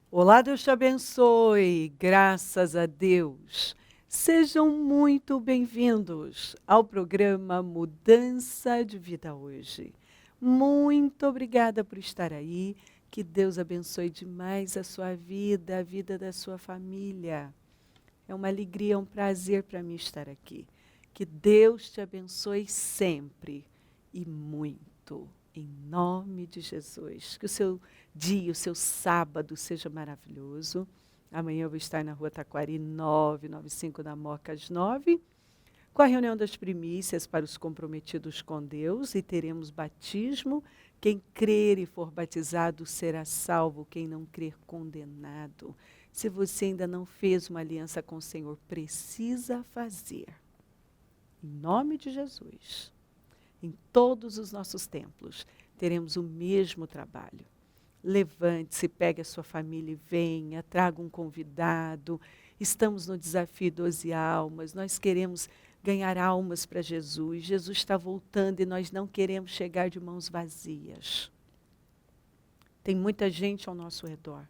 Olá, Deus te abençoe, graças a Deus. Sejam muito bem-vindos ao programa Mudança de Vida Hoje. Muito obrigada por estar aí, que Deus abençoe demais a sua vida, a vida da sua família. É uma alegria, um prazer para mim estar aqui. Que Deus te abençoe sempre e muito. Em nome de Jesus. Que o seu dia, o seu sábado seja maravilhoso. Amanhã eu vou estar na Rua Taquari 995 da Moca às 9, com a reunião das primícias para os comprometidos com Deus, e teremos batismo. Quem crer e for batizado será salvo, quem não crer condenado. Se você ainda não fez uma aliança com o Senhor, precisa fazer. Em nome de Jesus. Em todos os nossos templos, teremos o mesmo trabalho. Levante-se, pegue a sua família e venha, traga um convidado. Estamos no desafio 12 almas, nós queremos ganhar almas para Jesus. Jesus está voltando e nós não queremos chegar de mãos vazias. Tem muita gente ao nosso redor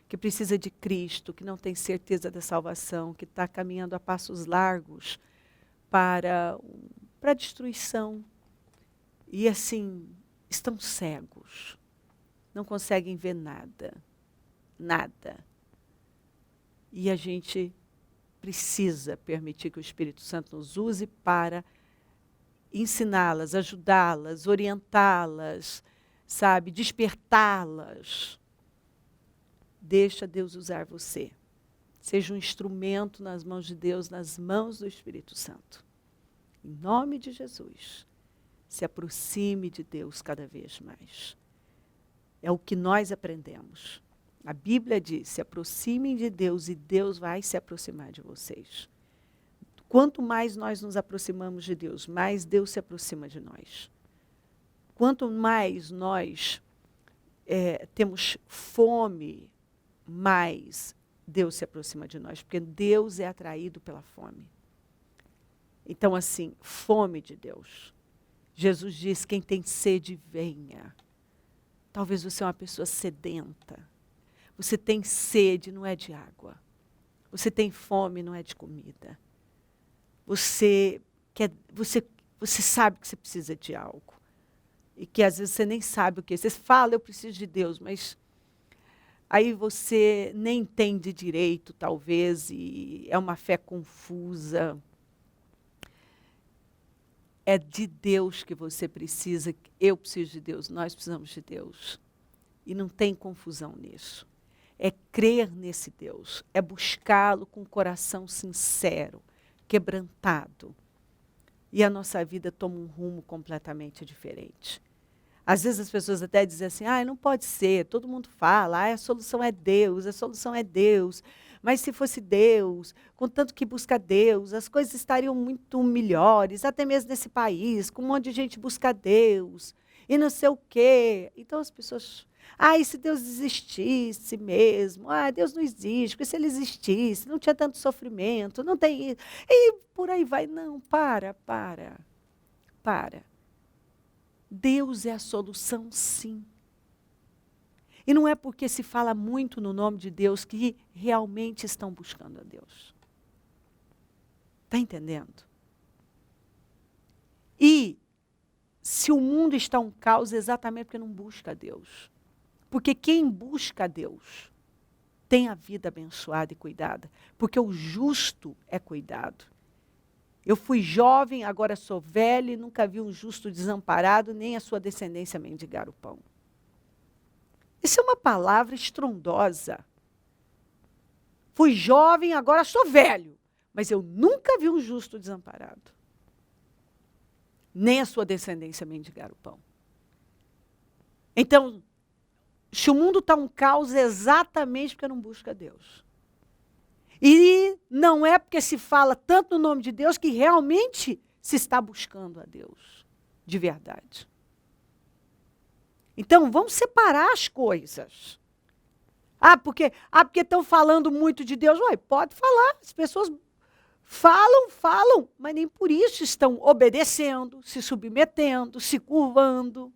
que precisa de Cristo, que não tem certeza da salvação, que está caminhando a passos largos para a destruição. E assim, estão cegos, não conseguem ver nada, nada. E a gente precisa permitir que o Espírito Santo nos use para ensiná-las, ajudá-las, orientá-las, sabe, despertá-las. Deixa Deus usar você. Seja um instrumento nas mãos de Deus, nas mãos do Espírito Santo. Em nome de Jesus. Se aproxime de Deus cada vez mais. É o que nós aprendemos. A Bíblia diz, se aproximem de Deus e Deus vai se aproximar de vocês. Quanto mais nós nos aproximamos de Deus, mais Deus se aproxima de nós. Quanto mais nós temos fome, mais Deus se aproxima de nós, porque Deus é atraído pela fome. Então, assim, fome de Deus. Jesus diz, quem tem sede, venha. Talvez você é uma pessoa sedenta. Você tem sede, não é de água. Você tem fome, não é de comida. Você sabe que você precisa de algo. E que às vezes você nem sabe o que. Você fala, eu preciso de Deus, mas aí você nem entende direito, talvez, e é uma fé confusa. É de Deus que você precisa, eu preciso de Deus, nós precisamos de Deus. E não tem confusão nisso. É crer nesse Deus, é buscá-lo com o coração sincero, quebrantado. E a nossa vida toma um rumo completamente diferente. Às vezes as pessoas até dizem assim, não pode ser, todo mundo fala, a solução é Deus, a solução é Deus. Mas se fosse Deus, contanto que busca Deus, as coisas estariam muito melhores, até mesmo nesse país, com um monte de gente busca Deus, e não sei o quê. Então as pessoas, e se Deus existisse mesmo? Deus não existe, porque se ele existisse, não tinha tanto sofrimento, não tem isso. E por aí vai. Não, para. Deus é a solução, sim. E não é porque se fala muito no nome de Deus que realmente estão buscando a Deus. Está entendendo? E se o mundo está um caos, é exatamente porque não busca a Deus. Porque quem busca a Deus tem a vida abençoada e cuidada. Porque o justo é cuidado. Eu fui jovem, agora sou velha e nunca vi um justo desamparado, nem a sua descendência mendigar o pão. Isso é uma palavra estrondosa. Fui jovem, agora sou velho, mas eu nunca vi um justo desamparado. Nem a sua descendência mendigar o pão. Então, se o mundo está um caos, é exatamente porque não busca Deus. E não é porque se fala tanto no nome de Deus que realmente se está buscando a Deus, de verdade. Então, vamos separar as coisas. Porque estão falando muito de Deus. Pode falar, as pessoas falam, mas nem por isso estão obedecendo, se submetendo, se curvando.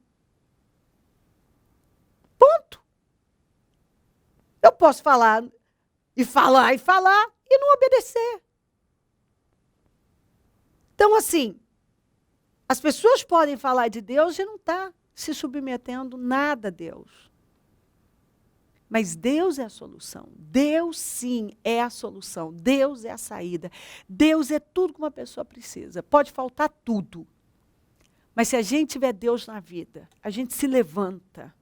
Ponto. posso falar e falar e não obedecer. Então, assim, as pessoas podem falar de Deus e não estar se submetendo nada a Deus. Mas Deus é a solução. Deus, sim, é a solução. Deus é a saída. Deus é tudo que uma pessoa precisa. Pode faltar tudo. Mas se a gente tiver Deus na vida, a gente se levanta.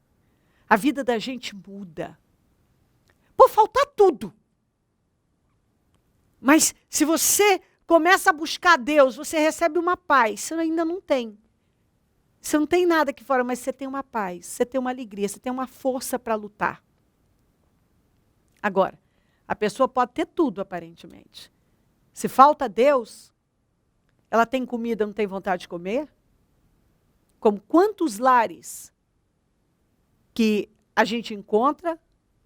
A vida da gente muda. Pode faltar tudo. Mas se você começa a buscar Deus, você recebe uma paz. Você ainda não tem. Você não tem nada aqui fora, mas você tem uma paz. Você tem uma alegria. Você tem uma força para lutar. Agora, a pessoa pode ter tudo, aparentemente. Se falta Deus, ela tem comida, não tem vontade de comer? Como quantos lares que a gente encontra,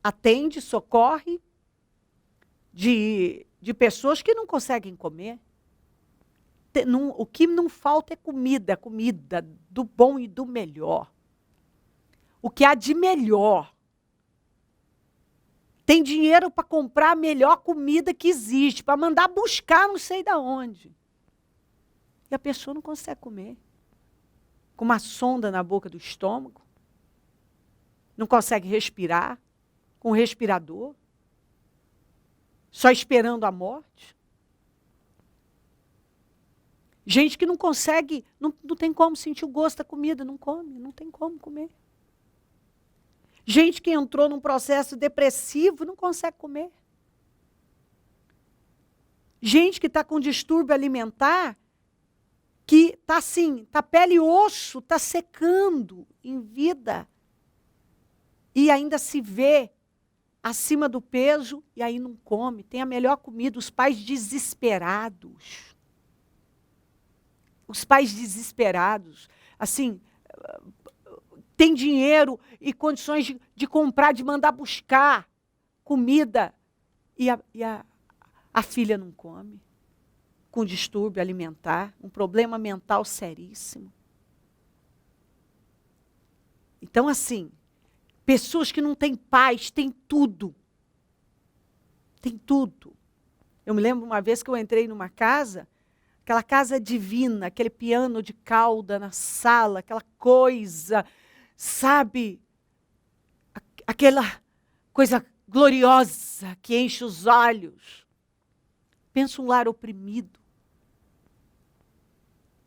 atende, socorre, de pessoas que não conseguem comer? O que não falta é comida do bom e do melhor. O que há de melhor. Tem dinheiro para comprar a melhor comida que existe, para mandar buscar não sei de onde. E a pessoa não consegue comer. Com uma sonda na boca do estômago. Não consegue respirar. Com um respirador. Só esperando a morte. Gente que não consegue, não tem como sentir o gosto da comida, não come, não tem como comer. Gente que entrou num processo depressivo não consegue comer. Gente que está com distúrbio alimentar, que está assim, está pele e osso, está secando em vida. E ainda se vê acima do peso e aí não come. Tem a melhor comida, os pais desesperados. Os pais desesperados, assim, tem dinheiro e condições de comprar, de mandar buscar comida. E a filha não come. Com distúrbio alimentar, um problema mental seríssimo. Então, assim, pessoas que não têm paz, têm tudo. Tem tudo. Eu me lembro uma vez que eu entrei numa casa, aquela casa divina, aquele piano de cauda na sala, aquela coisa, sabe? Aquela coisa gloriosa que enche os olhos. Pensa um lar oprimido,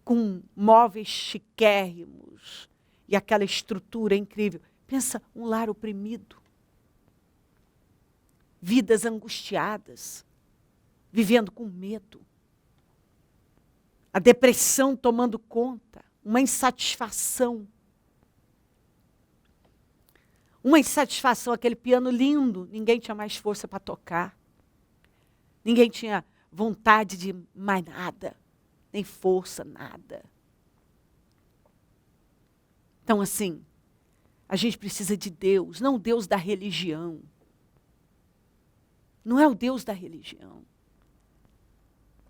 com móveis chiquérrimos e aquela estrutura incrível. Pensa um lar oprimido. Vidas angustiadas, vivendo com medo. A depressão tomando conta, uma insatisfação. Uma insatisfação, aquele piano lindo, ninguém tinha mais força para tocar. Ninguém tinha vontade de mais nada, nem força, nada. Então, assim, a gente precisa de Deus, não o Deus da religião. Não é o Deus da religião.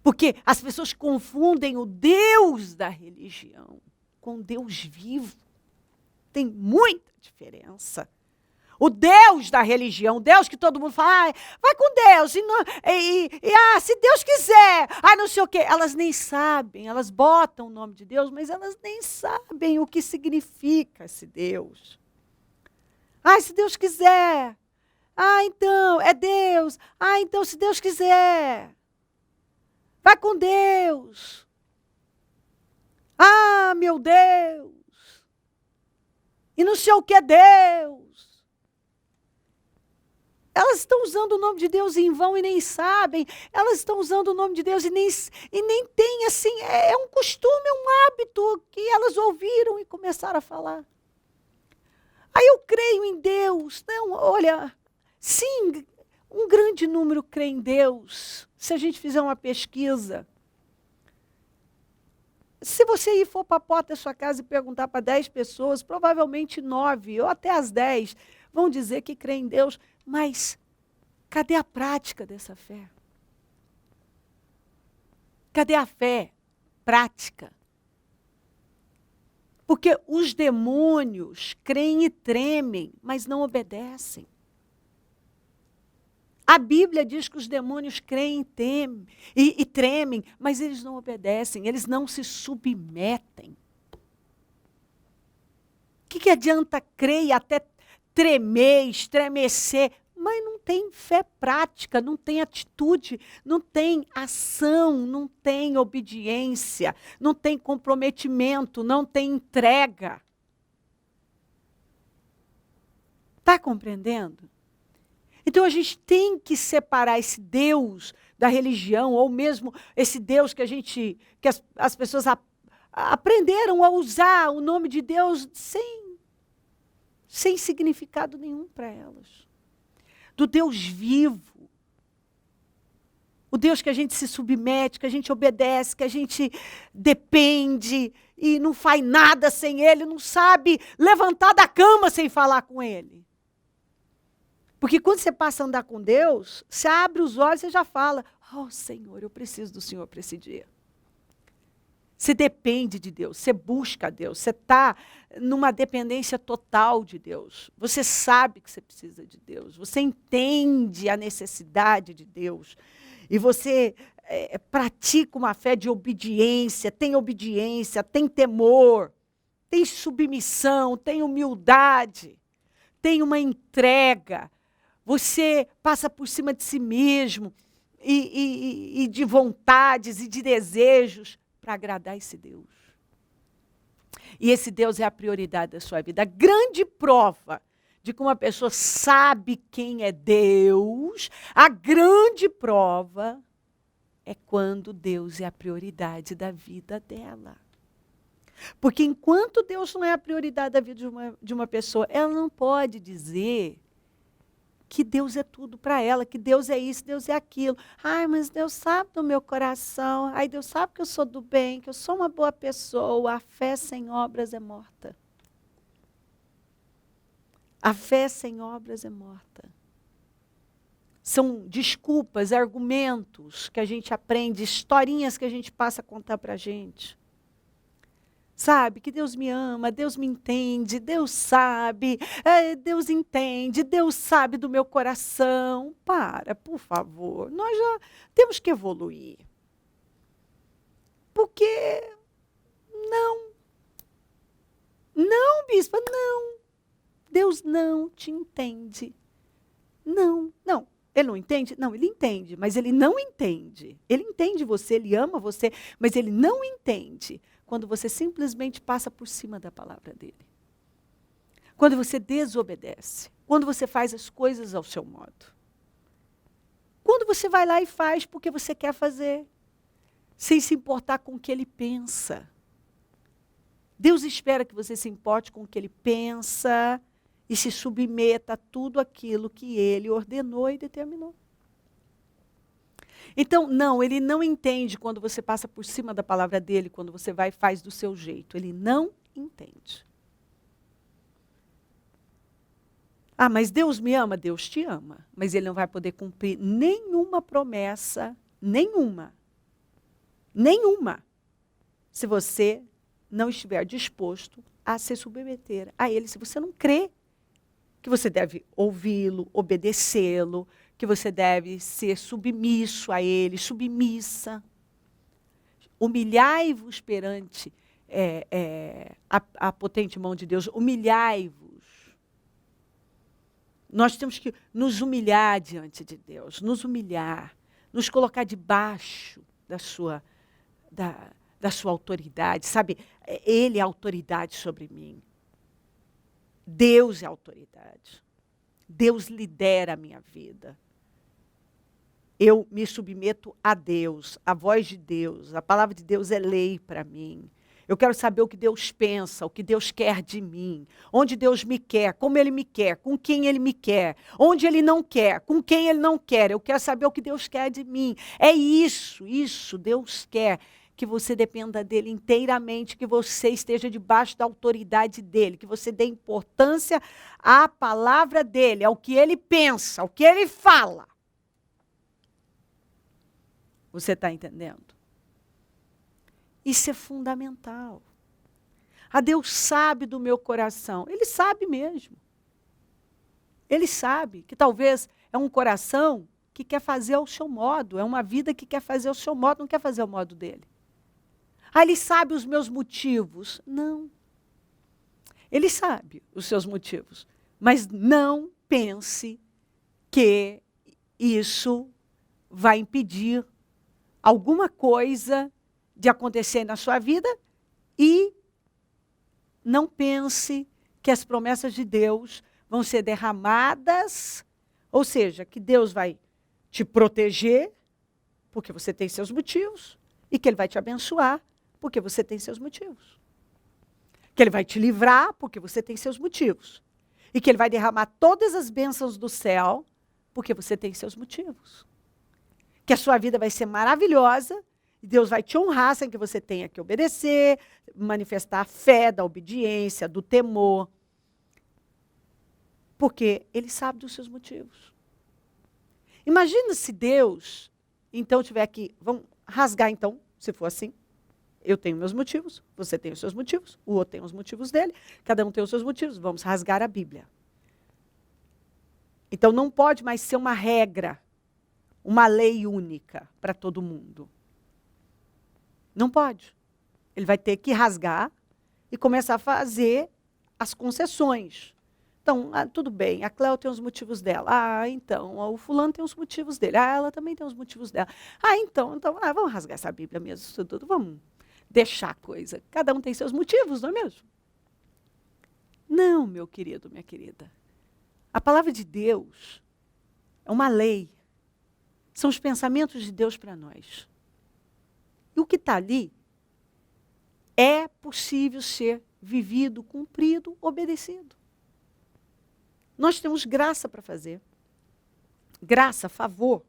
Porque as pessoas confundem o Deus da religião com Deus vivo. Tem muita diferença. O Deus da religião, o Deus que todo mundo fala, vai com Deus, se Deus quiser, não sei o quê. Elas nem sabem, elas botam o nome de Deus, mas elas nem sabem o que significa esse Deus. Se Deus quiser, então, é Deus, então, se Deus quiser, vai com Deus. Meu Deus, e não sei o que é Deus. Elas estão usando o nome de Deus em vão e nem sabem. Elas estão usando o nome de Deus e nem têm, assim, é um costume, é um hábito que elas ouviram e começaram a falar. Eu creio em Deus. Não, olha, sim, um grande número crê em Deus. Se a gente fizer uma pesquisa. Se você for para a porta da sua casa e perguntar para 10 pessoas, provavelmente 9 ou até as 10 vão dizer que crê em Deus. Mas cadê a prática dessa fé? Cadê a fé prática? Porque os demônios creem e tremem, mas não obedecem. A Bíblia diz que os demônios creem e tremem, mas eles não obedecem, eles não se submetem. O que adianta crer e até tremer, estremecer, mas não tem fé prática, não tem atitude, não tem ação, não tem obediência, não tem comprometimento, não tem entrega. Está compreendendo? Então a gente tem que separar esse Deus da religião, ou mesmo esse Deus que as pessoas aprenderam a usar o nome de Deus sem significado nenhum para elas. Do Deus vivo. O Deus que a gente se submete, que a gente obedece, que a gente depende e não faz nada sem Ele, não sabe levantar da cama sem falar com Ele. Porque quando você passa a andar com Deus, você abre os olhos e já fala, oh Senhor, eu preciso do Senhor para esse dia. Você depende de Deus, você busca Deus, você está numa dependência total de Deus. Você sabe que você precisa de Deus, você entende a necessidade de Deus. E você pratica uma fé de obediência, tem temor, tem submissão, tem humildade, tem uma entrega. Você passa por cima de si mesmo e de vontades e de desejos para agradar esse Deus. E esse Deus é a prioridade da sua vida. A grande prova de que uma pessoa sabe quem é Deus, a grande prova é quando Deus é a prioridade da vida dela. Porque enquanto Deus não é a prioridade da vida de uma pessoa, ela não pode dizer que Deus é tudo para ela, que Deus é isso, Deus é aquilo. Ai, mas Deus sabe do meu coração. Ai, Deus sabe que eu sou do bem, que eu sou uma boa pessoa. A fé sem obras é morta. A fé sem obras é morta. São desculpas, argumentos que a gente aprende, historinhas que a gente passa a contar para a gente. Sabe, que Deus me ama, Deus me entende, Deus sabe, Deus entende, Deus sabe do meu coração. Para, por favor, nós já temos que evoluir. Porque não, bispa, não. Deus não te entende. Não, ele não entende? Não, ele entende, mas ele não entende. Ele entende você, ele ama você, mas ele não entende quando você simplesmente passa por cima da palavra dele. Quando você desobedece. Quando você faz as coisas ao seu modo. Quando você vai lá e faz porque você quer fazer, sem se importar com o que ele pensa. Deus espera que você se importe com o que ele pensa e se submeta a tudo aquilo que ele ordenou e determinou. Então, não, ele não entende quando você passa por cima da palavra dele, quando você vai e faz do seu jeito. Ele não entende. Ah, mas Deus me ama? Deus te ama. Mas ele não vai poder cumprir nenhuma promessa, nenhuma, se você não estiver disposto a se submeter a ele. Se você não crê que você deve ouvi-lo, obedecê-lo, que você deve ser submisso a ele, submissa. Humilhai-vos perante a potente mão de Deus. Humilhai-vos. Nós temos que nos humilhar diante de Deus, nos humilhar, nos colocar debaixo da sua autoridade. Sabe, ele é a autoridade sobre mim. Deus é a autoridade. Deus lidera a minha vida. Eu me submeto a Deus, a voz de Deus. A palavra de Deus é lei para mim. Eu quero saber o que Deus pensa, o que Deus quer de mim. Onde Deus me quer, como Ele me quer, com quem Ele me quer. Onde Ele não quer, com quem Ele não quer. Eu quero saber o que Deus quer de mim. É isso, Deus quer que você dependa dEle inteiramente, que você esteja debaixo da autoridade dEle, que você dê importância à palavra dEle, ao que Ele pensa, ao que Ele fala. Você está entendendo? Isso é fundamental. A Deus sabe do meu coração. Ele sabe mesmo. Ele sabe que talvez é um coração que quer fazer ao seu modo. É uma vida que quer fazer ao seu modo, não quer fazer ao modo dele. Ah, ele sabe os meus motivos. Não. Ele sabe os seus motivos. Mas não pense que isso vai impedir alguma coisa de acontecer na sua vida e não pense que as promessas de Deus vão ser derramadas, ou seja, que Deus vai te proteger, porque você tem seus motivos, e que Ele vai te abençoar, porque você tem seus motivos. Que Ele vai te livrar, porque você tem seus motivos. E que Ele vai derramar todas as bênçãos do céu, porque você tem seus motivos. Que a sua vida vai ser maravilhosa, e Deus vai te honrar sem que você tenha que obedecer, manifestar a fé, da obediência, do temor. Porque Ele sabe dos seus motivos. Imagina se Deus, então, tiver aqui, vamos rasgar então, se for assim. Eu tenho meus motivos, você tem os seus motivos, o outro tem os motivos dele, cada um tem os seus motivos, vamos rasgar a Bíblia. Então não pode mais ser uma regra, uma lei única para todo mundo. Não pode. Ele vai ter que rasgar e começar a fazer as concessões. Então, tudo bem, a Cléo tem os motivos dela. Então, o fulano tem os motivos dele. Ela também tem os motivos dela. Então, vamos rasgar essa Bíblia mesmo, isso tudo, vamos deixar a coisa. Cada um tem seus motivos, não é mesmo? Não, meu querido, minha querida. A palavra de Deus é uma lei. São os pensamentos de Deus para nós. E o que está ali é possível ser vivido, cumprido, obedecido. Nós temos graça para fazer. Graça, favor,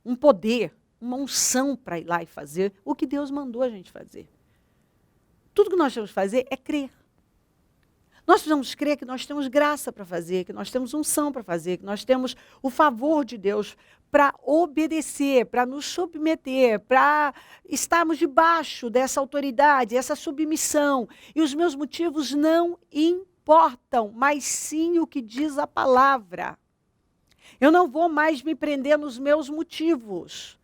um poder, uma unção para ir lá e fazer o que Deus mandou a gente fazer. Tudo que nós temos que fazer é crer. Nós precisamos crer que nós temos graça para fazer, que nós temos unção para fazer, que nós temos o favor de Deus para obedecer, para nos submeter, para estarmos debaixo dessa autoridade, essa submissão. E os meus motivos não importam, mas sim o que diz a palavra. Eu não vou mais me prender nos meus motivos.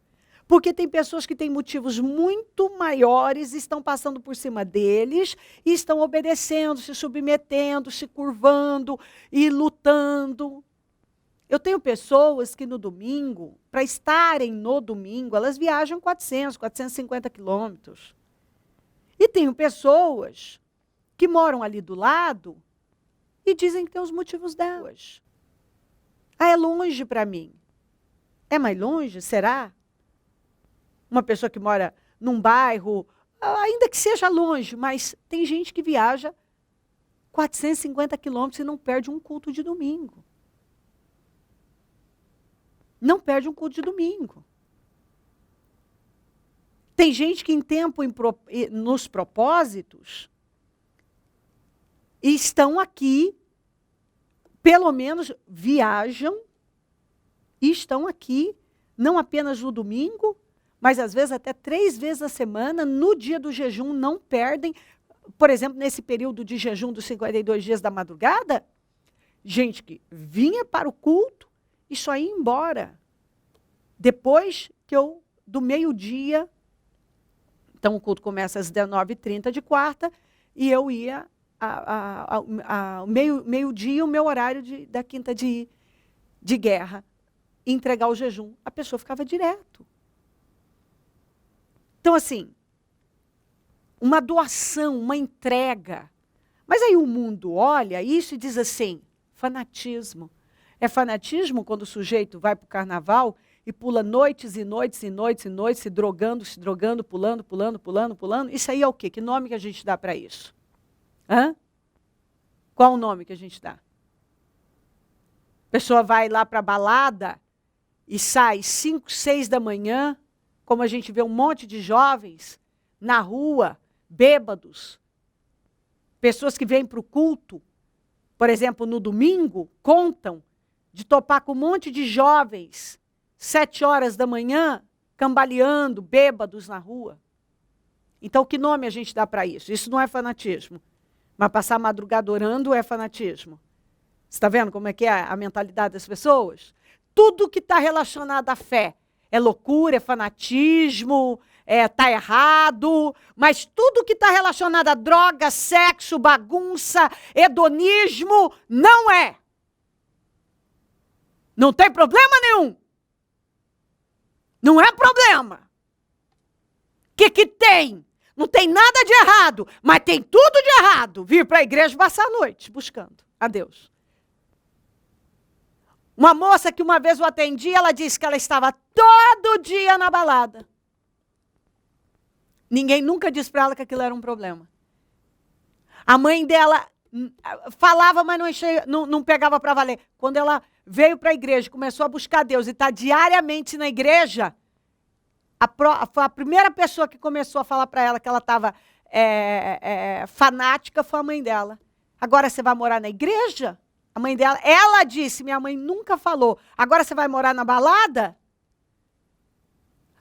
Porque tem pessoas que têm motivos muito maiores, estão passando por cima deles e estão obedecendo, se submetendo, se curvando e lutando. Eu tenho pessoas que no domingo, para estarem no domingo, elas viajam 400, 450 quilômetros. E tenho pessoas que moram ali do lado e dizem que tem os motivos delas. É longe para mim. É mais longe? Será? Uma pessoa que mora num bairro, ainda que seja longe, mas tem gente que viaja 450 quilômetros e não perde um culto de domingo. Não perde um culto de domingo. Tem gente que em tempo, nos propósitos, estão aqui, pelo menos viajam, e estão aqui, não apenas no domingo, mas às vezes até 3 vezes a semana, no dia do jejum, não perdem. Por exemplo, nesse período de jejum dos 52 dias da madrugada, gente que vinha para o culto e só ia embora. Depois do meio-dia, então o culto começa às 19h30 de quarta, e eu ia meio-dia, o meu horário da quinta de guerra, entregar o jejum. A pessoa ficava direto. Então, assim, uma doação, uma entrega. Mas aí o mundo olha isso e diz assim, fanatismo. É fanatismo quando o sujeito vai para o carnaval e pula noites e noites e noites e noites, se drogando, pulando. Isso aí é o quê? Que nome que a gente dá para isso? Qual o nome que a gente dá? A pessoa vai lá para a balada e sai 5, 6 da manhã, como a gente vê um monte de jovens na rua, bêbados, pessoas que vêm para o culto, por exemplo, no domingo, contam de topar com um monte de jovens, 7 horas da manhã, cambaleando, bêbados na rua. Então, que nome a gente dá para isso? Isso não é fanatismo. Mas passar a madrugada orando é fanatismo. Você está vendo como é que é a mentalidade das pessoas? tudo que está relacionado à fé. É loucura, é fanatismo, tá errado, mas tudo que está relacionado a droga, sexo, bagunça, hedonismo, não é. Não tem problema nenhum. Não é problema. O que tem? Não tem nada de errado, mas tem tudo de errado. Vir para a igreja e passar a noite buscando a Deus. Uma moça que uma vez eu atendi, ela disse que ela estava todo dia na balada. Ninguém nunca disse para ela que aquilo era um problema. A mãe dela falava, mas não pegava para valer. Quando ela veio para a igreja, começou a buscar Deus e está diariamente na igreja, a primeira pessoa que começou a falar para ela que ela estava fanática foi a mãe dela. Agora você vai morar na igreja? A mãe dela, ela disse, minha mãe nunca falou. Agora você vai morar na balada?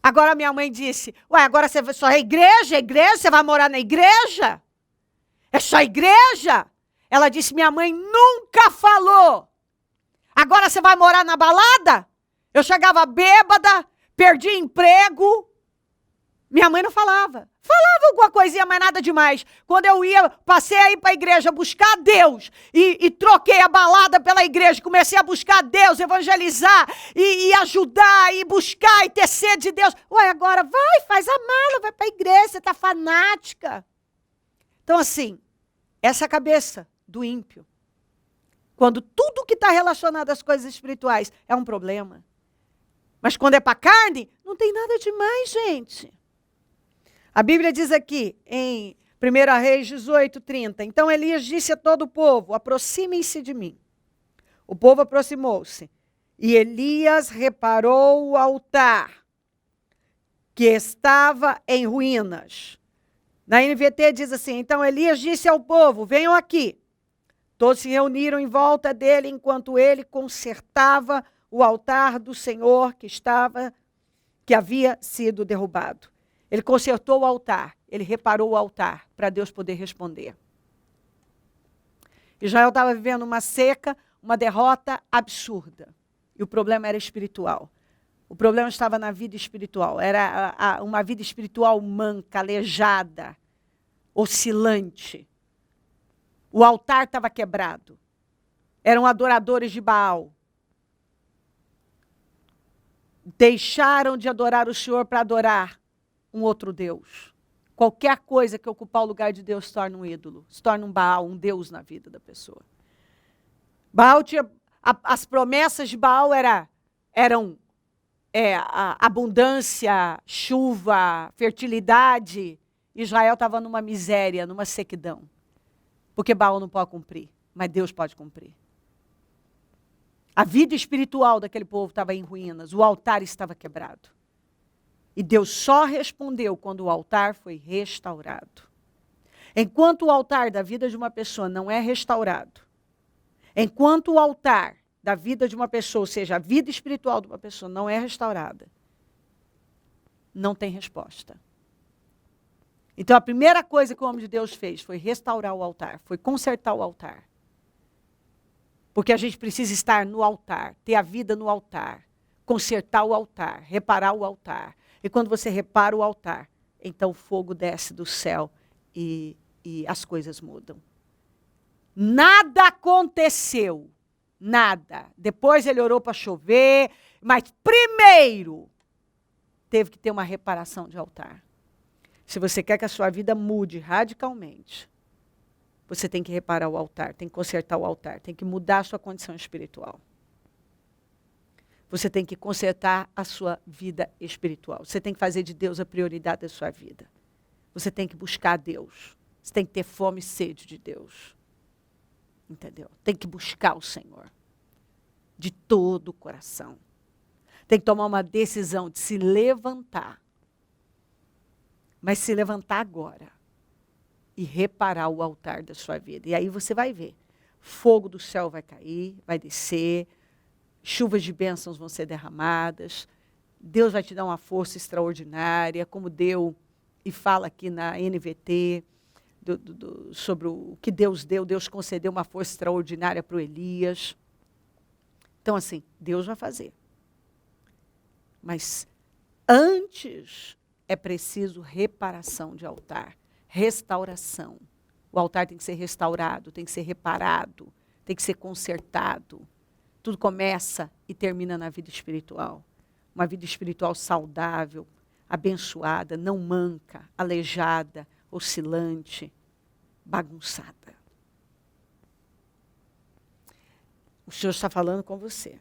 Agora minha mãe disse, ué, agora você só é igreja, você vai morar na igreja? É só igreja? Ela disse, minha mãe nunca falou. Agora você vai morar na balada? Eu chegava bêbada, perdi emprego. Minha mãe não falava. Falava alguma coisinha, mas nada demais. Quando eu ia, passei a ir para a igreja buscar Deus e troquei a balada pela igreja, comecei a buscar Deus, evangelizar e ajudar e buscar e ter sede de Deus. Ué, agora vai, faz a mala, vai para a igreja, você está fanática. Então assim, essa é a cabeça do ímpio. Quando tudo que está relacionado às coisas espirituais é um problema. Mas quando é para a carne, não tem nada demais, gente. A Bíblia diz aqui, em 1 Reis 18:30, então Elias disse a todo o povo, aproximem-se de mim. O povo aproximou-se, e Elias reparou o altar, que estava em ruínas. Na NVT diz assim, então Elias disse ao povo, venham aqui. Todos se reuniram em volta dele, enquanto ele consertava o altar do Senhor que havia sido derrubado. Ele consertou o altar, ele reparou o altar para Deus poder responder. Israel estava vivendo uma seca, uma derrota absurda. E o problema era espiritual. O problema estava na vida espiritual. Era uma vida espiritual manca, aleijada, oscilante. O altar estava quebrado. Eram adoradores de Baal. Deixaram de adorar o Senhor para adorar um outro Deus. Qualquer coisa que ocupar o lugar de Deus se torna um ídolo, se torna um Baal, um Deus na vida da pessoa. Baal tinha, as promessas de Baal eram abundância, chuva, fertilidade. Israel estava numa miséria, numa sequidão. Porque Baal não pode cumprir, mas Deus pode cumprir. A vida espiritual daquele povo estava em ruínas, o altar estava quebrado. E Deus só respondeu quando o altar foi restaurado. Enquanto o altar da vida de uma pessoa não é restaurado, enquanto o altar da vida de uma pessoa, ou seja, a vida espiritual de uma pessoa não é restaurada, não tem resposta. Então a primeira coisa que o homem de Deus fez foi restaurar o altar, foi consertar o altar. Porque a gente precisa estar no altar, ter a vida no altar, consertar o altar, reparar o altar. E quando você repara o altar, então o fogo desce do céu e as coisas mudam. Nada aconteceu, nada. Depois ele orou para chover, mas primeiro teve que ter uma reparação de altar. Se você quer que a sua vida mude radicalmente, você tem que reparar o altar, tem que consertar o altar, tem que mudar a sua condição espiritual. Você tem que consertar a sua vida espiritual. Você tem que fazer de Deus a prioridade da sua vida. Você tem que buscar Deus. Você tem que ter fome e sede de Deus. Entendeu? Tem que buscar o Senhor. De todo o coração. Tem que tomar uma decisão de se levantar. Mas se levantar agora. E reparar o altar da sua vida. E aí você vai ver. Fogo do céu vai cair, vai descer. Chuvas de bênçãos vão ser derramadas. Deus vai te dar uma força extraordinária, como deu e fala aqui na NVT, sobre o que Deus deu. Deus concedeu uma força extraordinária para o Elias. Então, assim, Deus vai fazer. Mas antes é preciso reparação de altar, restauração. O altar tem que ser restaurado, tem que ser reparado, tem que ser consertado. Tudo começa e termina na vida espiritual. Uma vida espiritual saudável, abençoada, não manca, aleijada, oscilante, bagunçada. O Senhor está falando com você.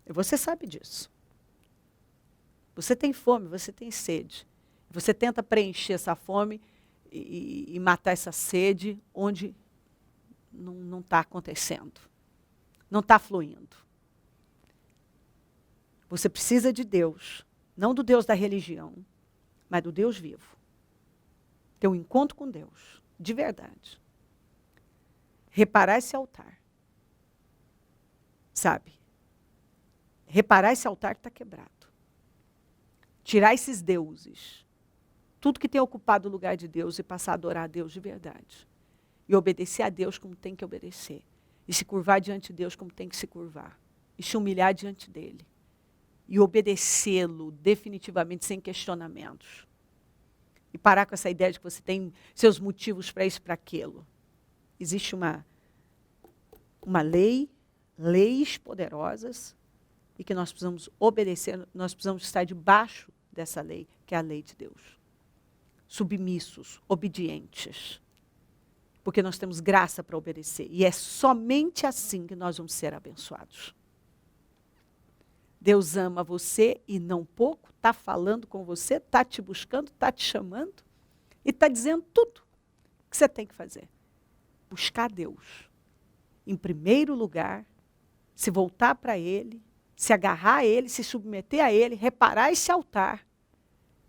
E você sabe disso. Você tem fome, você tem sede. Você tenta preencher essa fome e matar essa sede onde não está acontecendo. Não está fluindo. Você precisa de Deus, não do Deus da religião, mas do Deus vivo. Ter um encontro com Deus, de verdade. Reparar esse altar. Sabe? Reparar esse altar que está quebrado. Tirar esses deuses. Tudo que tem ocupado o lugar de Deus e passar a adorar a Deus de verdade. E obedecer a Deus como tem que obedecer. E se curvar diante de Deus como tem que se curvar. E se humilhar diante dele. E obedecê-lo definitivamente, sem questionamentos. E parar com essa ideia de que você tem seus motivos para isso e para aquilo. Existe uma lei, leis poderosas, e que nós precisamos obedecer, nós precisamos estar debaixo dessa lei, que é a lei de Deus. Submissos, obedientes. Porque nós temos graça para obedecer. E é somente assim que nós vamos ser abençoados. Deus ama você e não pouco, está falando com você, está te buscando, está te chamando e está dizendo tudo que você tem que fazer. Buscar Deus. Em primeiro lugar, se voltar para Ele, se agarrar a Ele, se submeter a Ele, reparar esse altar.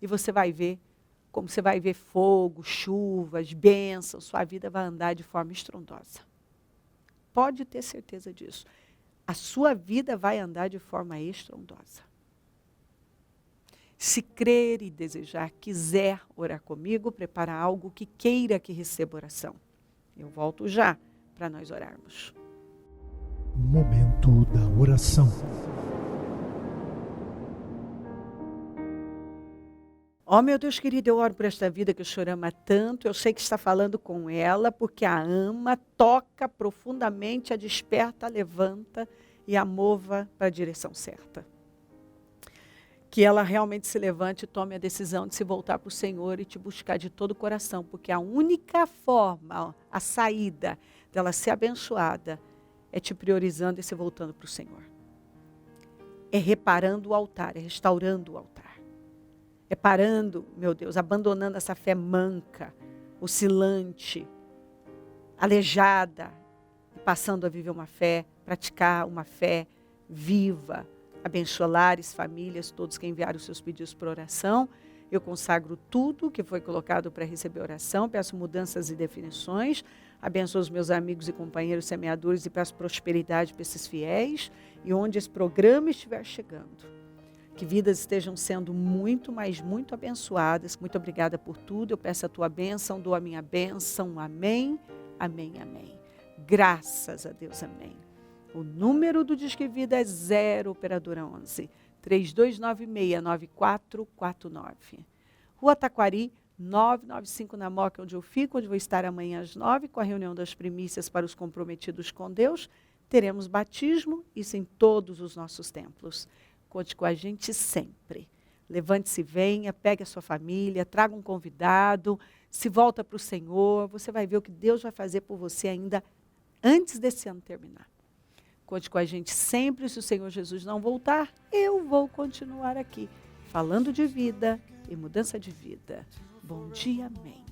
E você vai ver como você vai ver fogo, chuvas, bênçãos, sua vida vai andar de forma estrondosa. Pode ter certeza disso. A sua vida vai andar de forma estrondosa. Se crer e desejar, quiser orar comigo, prepara algo que queira que receba oração. Eu volto já para nós orarmos. Momento da oração. Ó, meu Deus querido, eu oro por esta vida que o Senhor ama tanto. Eu sei que está falando com ela, porque a ama, toca profundamente, a desperta, a levanta e a mova para a direção certa. Que ela realmente se levante e tome a decisão de se voltar para o Senhor e te buscar de todo o coração, porque a única forma, a saída dela ser abençoada é te priorizando e se voltando para o Senhor. É reparando o altar, é restaurando o altar. É parando, meu Deus, abandonando essa fé manca, oscilante, aleijada, e passando a viver uma fé, praticar uma fé viva, abençoar lares, famílias, todos que enviaram os seus pedidos por oração. Eu consagro tudo que foi colocado para receber oração, peço mudanças e definições, abençoo os meus amigos e companheiros semeadores e peço prosperidade para esses fiéis, e onde esse programa estiver chegando. Que vidas estejam sendo muito, mas muito abençoadas. Muito obrigada por tudo. Eu peço a tua bênção, dou a minha bênção. Amém, amém, amém. Graças a Deus, amém. O número do Disque Vida é 0 operadora 11 3296-9449. Rua Taquari, 995 na Moca, onde eu fico, onde vou estar amanhã às 9, com a reunião das primícias para os comprometidos com Deus. Teremos batismo, isso em todos os nossos templos. Conte com a gente sempre. Levante-se, venha, pegue a sua família, traga um convidado, se volta para o Senhor. Você vai ver o que Deus vai fazer por você ainda antes desse ano terminar. Conte com a gente sempre. Se o Senhor Jesus não voltar, eu vou continuar aqui, falando de vida e mudança de vida. Bom dia, amém.